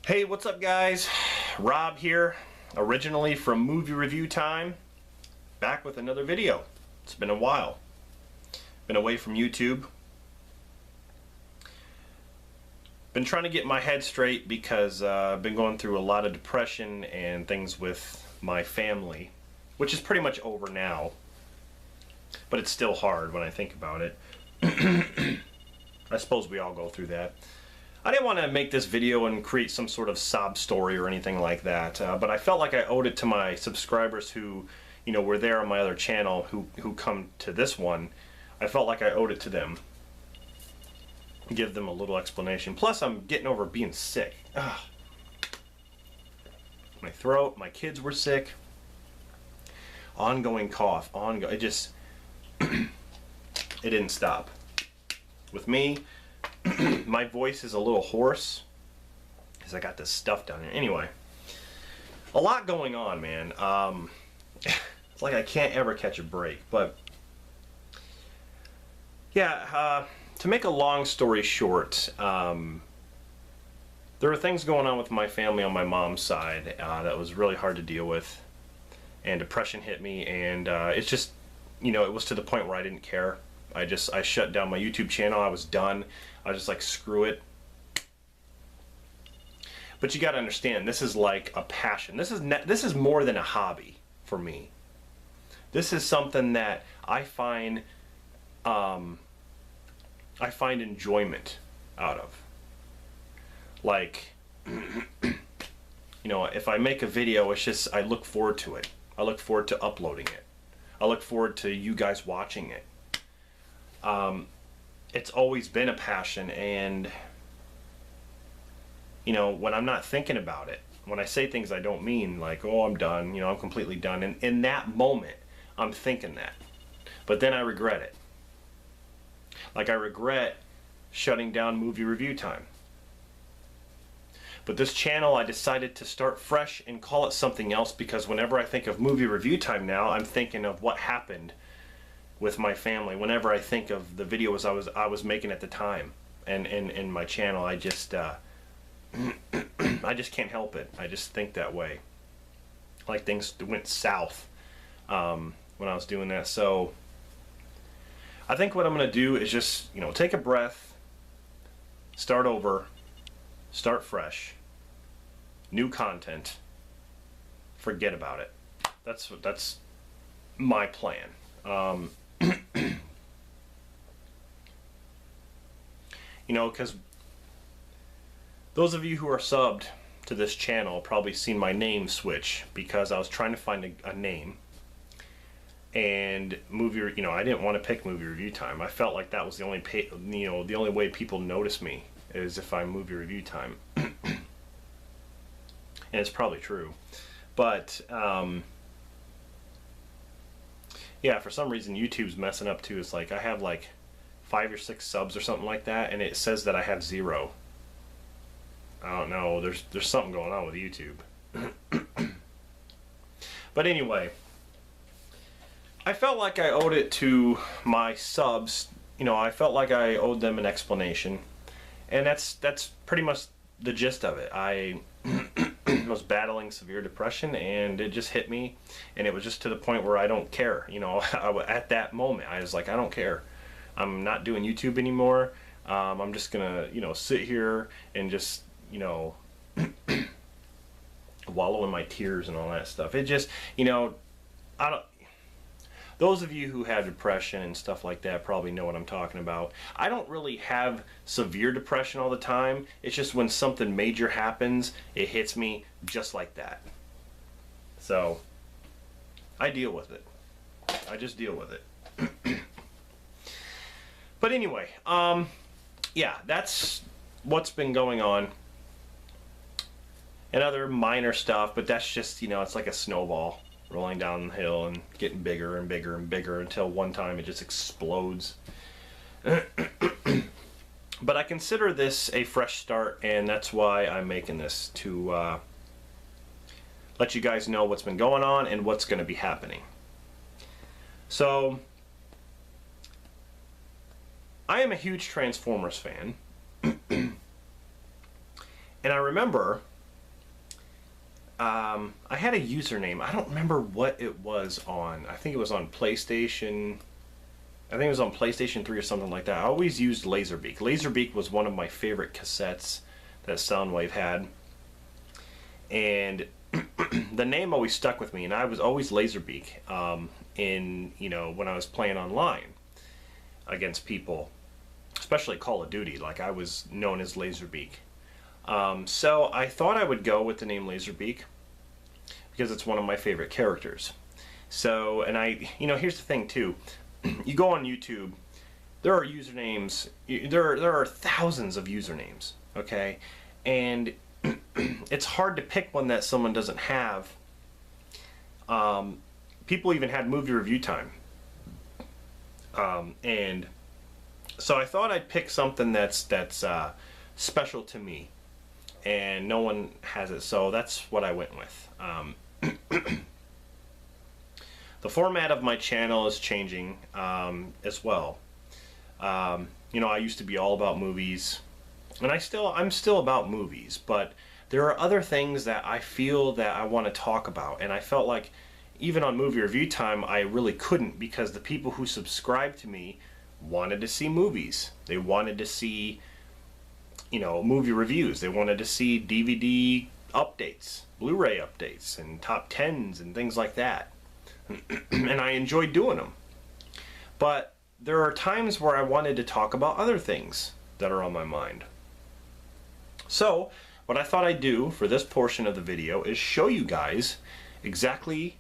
Hey, what's up guys? Rob here, originally from Movie Review Time, back with another video. It's been a while. Been away from YouTube. Been trying to get my head straight because I've been going through a lot of depression and things with my family, which is pretty much over now, but it's still hard when I think about it. I suppose we all go through that. I didn't want to make this video and create some sort of sob story or anything like that, but I felt like I owed it to my subscribers who, you know, were there on my other channel who come to this one. I felt like I owed it to them. Give them a little explanation. Plus, I'm getting over being sick. Ugh. My throat, my kids were sick. Ongoing cough, it just, it didn't stop. With me, my voice is a little hoarse because I got this stuff down here. Anyway, a lot going on, man. It's like I can't ever catch a break. But yeah, to make a long story short, there were things going on with my family on my mom's side that was really hard to deal with, and depression hit me, and it's just, you know, it was to the point where I didn't care. I shut down my YouTube channel. I was done. I was just like, screw it. But you got to understand, this is like a passion. This is more than a hobby for me. This is something that I find enjoyment out of. Like, you know, if I make a video, it's just, I look forward to it. I look forward to uploading it. I look forward to you guys watching it. It's always been a passion, and you know, when I'm not thinking about it, when I say things I don't mean, like, oh, I'm done, you know, I'm completely done, and in that moment I'm thinking that, but then I regret it. Like, I regret shutting down Movie Review Time. But this channel, I decided to start fresh and call it something else, because whenever I think of Movie Review Time now, I'm thinking of what happened with my family. Whenever I think of the videos I was making at the time, and in my channel, I just I just can't help it. I just think that way. Like, things went south when I was doing that. So I think what I'm gonna do is just, you know, take a breath, start over, start fresh, new content, forget about it. That's my plan. You know, because those of you who are subbed to this channel probably seen my name switch, because I was trying to find a name, and you know, I didn't want to pick Movie Review Time. I felt like that was the only the only way people notice me is if I'm Movie Review Time. And it's probably true, but yeah, for some reason YouTube's messing up too. It's like I have like 5 or 6 subs or something like that, and it says that I have 0. I don't know. There's something going on with YouTube. But anyway, I felt like I owed it to my subs. You know, I felt like I owed them an explanation, and that's pretty much the gist of it. I was battling severe depression, and it just hit me, and it was just to the point where I don't care. You know, at that moment I was like, I don't care. I'm not doing YouTube anymore. I'm just gonna, you know, sit here and just, you know, wallow in my tears and all that stuff. It just, you know, those of you who have depression and stuff like that probably know what I'm talking about. I don't really have severe depression all the time. It's just when something major happens, it hits me just like that. So I deal with it. I just deal with it. But anyway, yeah, that's what's been going on. And other minor stuff, but that's just, you know, it's like a snowball rolling down the hill and getting bigger and bigger and bigger until one time it just explodes. But I consider this a fresh start, and that's why I'm making this, to let you guys know what's been going on and what's going to be happening. So I am a huge Transformers fan. And I remember I had a username. I don't remember what it was on. I think it was on PlayStation. I think it was on PlayStation 3 or something like that. I always used Laserbeak. Laserbeak was one of my favorite cassettes that Soundwave had. And the name always stuck with me, and I was always Laserbeak when I was playing online against people, especially Call of Duty. Like, I was known as Laserbeak. So I thought I would go with the name Laserbeak because it's one of my favorite characters. So, and here's the thing too. You go on YouTube, there are usernames, there are thousands of usernames, okay? And it's hard to pick one that someone doesn't have. People even had movie review time. And so I thought I'd pick something that's special to me, and no one has it, so that's what I went with. The format of my channel is changing as well. I used to be all about movies, and I'm still about movies, but there are other things that I feel that I want to talk about, and I felt like even on Movie Review Time I really couldn't, because the people who subscribed to me wanted to see movies. They wanted to see, movie reviews. They wanted to see DVD updates, Blu-ray updates, and top 10s and things like that. And I enjoyed doing them. But there are times where I wanted to talk about other things that are on my mind. So what I thought I'd do for this portion of the video is show you guys exactly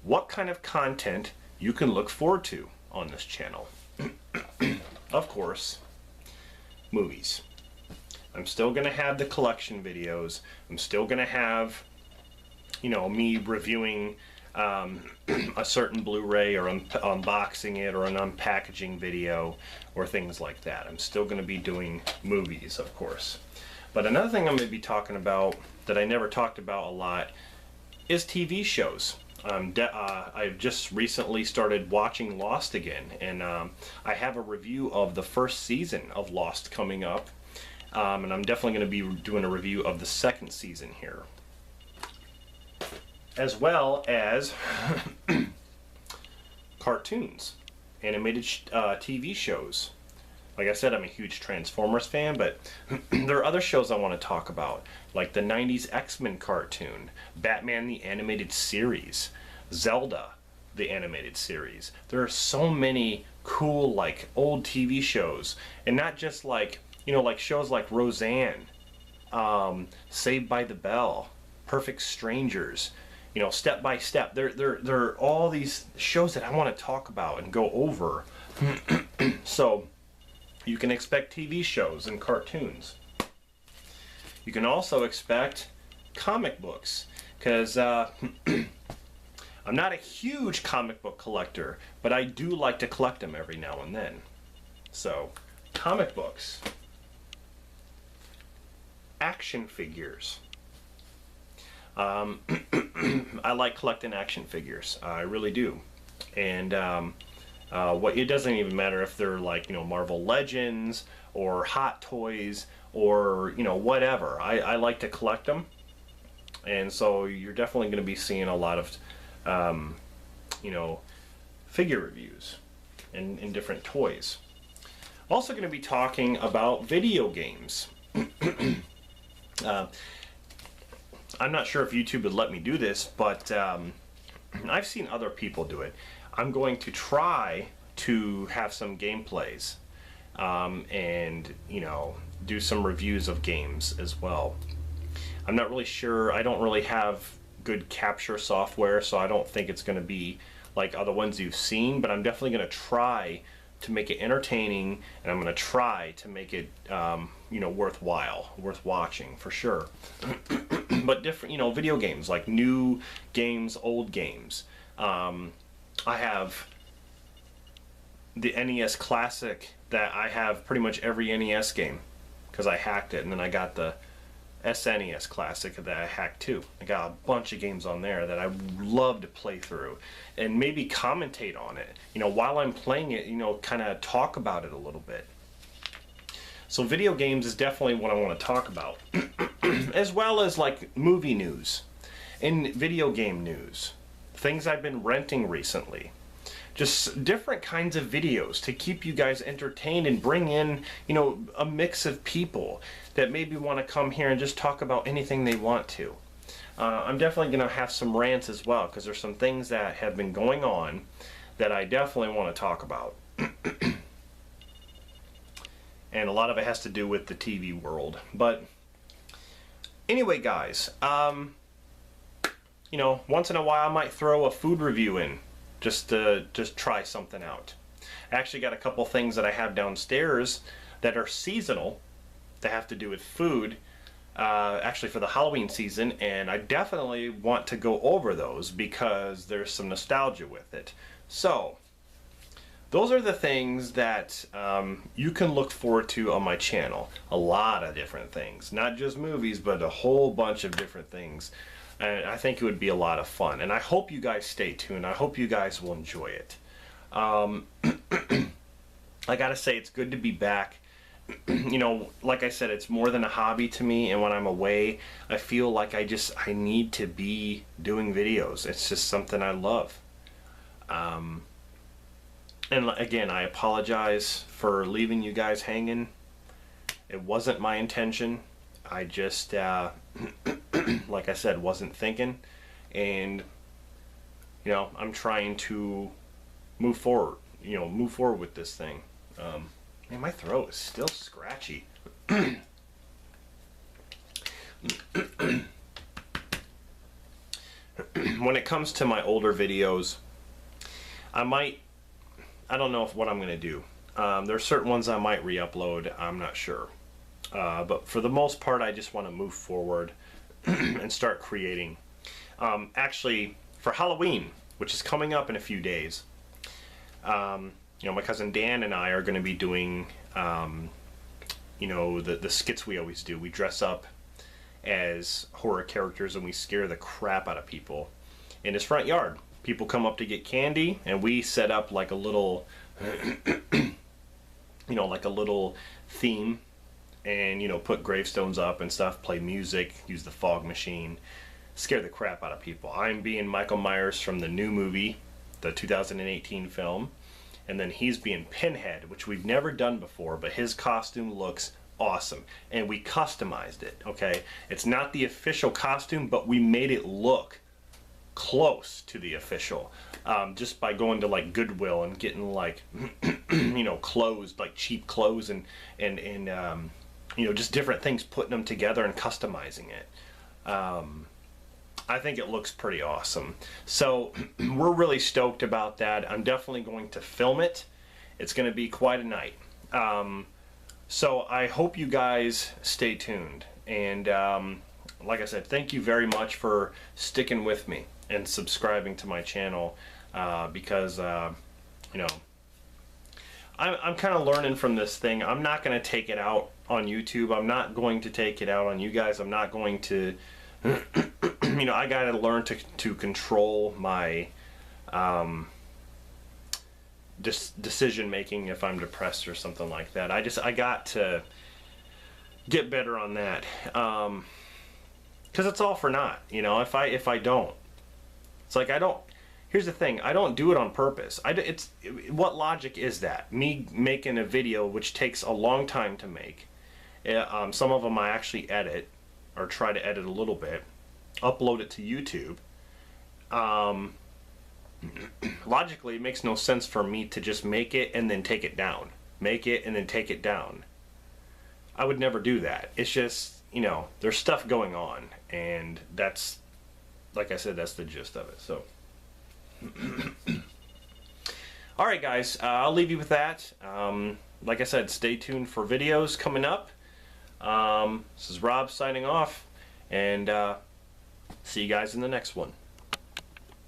what kind of content you can look forward to on this channel. Of course, movies. I'm still going to have the collection videos. I'm still going to have, me reviewing a certain Blu-ray, or unboxing it, or an unpackaging video, or things like that. I'm still going to be doing movies, of course. But another thing I'm going to be talking about that I never talked about a lot is TV shows. I've just recently started watching Lost again, and I have a review of the first season of Lost coming up, and I'm definitely going to be doing a review of the second season here, as well as cartoons, animated TV shows. Like I said, I'm a huge Transformers fan, but there are other shows I want to talk about, like the 90s X-Men cartoon, Batman the Animated Series, Zelda the Animated Series. There are so many cool, like, old TV shows, and not just like, like shows like Roseanne, Saved by the Bell, Perfect Strangers, Step by Step. There are all these shows that I want to talk about and go over. So you can expect TV shows and cartoons. You can also expect comic books, because I'm not a huge comic book collector, but I do like to collect them every now and then. So, comic books. Action figures. I like collecting action figures. I really do. And it doesn't even matter if they're like, Marvel Legends or Hot Toys or, whatever. I like to collect them. And so you're definitely going to be seeing a lot of, figure reviews and different toys. Also going to be talking about video games. I'm not sure if YouTube would let me do this, but I've seen other people do it. I'm going to try to have some gameplays and, do some reviews of games as well. I'm not really sure. I don't really have good capture software, so I don't think it's going to be like other ones you've seen, but I'm definitely going to try to make it entertaining, and I'm going to try to make it worthwhile, worth watching for sure. But different, video games, like new games, old games. I have the NES Classic that I have pretty much every NES game, because I hacked it, and then I got the SNES Classic that I hacked too. I got a bunch of games on there that I love to play through and maybe commentate on it. While I'm playing it, kind of talk about it a little bit. So video games is definitely what I want to talk about, as well as like movie news. in video game news, things I've been renting recently. Just different kinds of videos to keep you guys entertained and bring in, you know, a mix of people that maybe want to come here and just talk about anything they want to. I'm definitely going to have some rants as well, because there's some things that have been going on that I definitely want to talk about. And a lot of it has to do with the TV world. But anyway, guys, you know, once in a while I might throw a food review in. Just try something out. I actually got a couple things that I have downstairs that are seasonal, that have to do with food, actually for the Halloween season, and I definitely want to go over those because there's some nostalgia with it. So those are the things that you can look forward to on my channel. A lot of different things, not just movies, but a whole bunch of different things. And I think it would be a lot of fun. And I hope you guys stay tuned. I hope you guys will enjoy it. I gotta say, it's good to be back. You know, like I said, it's more than a hobby to me. And when I'm away, I feel like I need to be doing videos. It's just something I love. And again, I apologize for leaving you guys hanging. It wasn't my intention. I just, like I said, wasn't thinking, and you know, I'm trying to move forward. You know, move forward with this thing. Man, my throat is still scratchy. When it comes to my older videos, I don't know what I'm gonna do. There are certain ones I might re-upload. I'm not sure. But for the most part, I just want to move forward and start creating. Actually, for Halloween, which is coming up in a few days, you know, my cousin Dan and I are going to be doing, you know, the skits we always do. We dress up as horror characters and we scare the crap out of people in his front yard. People come up to get candy, and we set up like a little, you know, like a little theme. And, you know, put gravestones up and stuff, play music, use the fog machine, scare the crap out of people. I'm being Michael Myers from the new movie, the 2018 film, and then he's being Pinhead, which we've never done before, but his costume looks awesome. And we customized it, okay? It's not the official costume, but we made it look close to the official, just by going to like Goodwill and getting like, you know, clothes, like cheap clothes and you know, just different things, putting them together and customizing it. I think it looks pretty awesome. So we're really stoked about that. I'm definitely going to film it. It's going to be quite a night. So I hope you guys stay tuned. And like I said, thank you very much for sticking with me and subscribing to my channel, because you know, I'm kind of learning from this thing. I'm not going to take it out on YouTube. I'm not going to take it out on you guys. I'm not going to, you know, I got to learn to control my decision making if I'm depressed or something like that. I got to get better on that, because it's all for naught. You know, if I don't, it's like I don't. Here's the thing, I don't do it on purpose. What logic is that? Me making a video which takes a long time to make. Some of them I actually edit, or try to edit a little bit, upload it to YouTube. Logically, it makes no sense for me to just make it and then take it down. Make it and then take it down. I would never do that. It's just, you know, there's stuff going on, and that's, like I said, that's the gist of it. So. Alright guys, I'll leave you with that. Like I said, stay tuned for videos coming up. This is Rob signing off, and see you guys in the next one.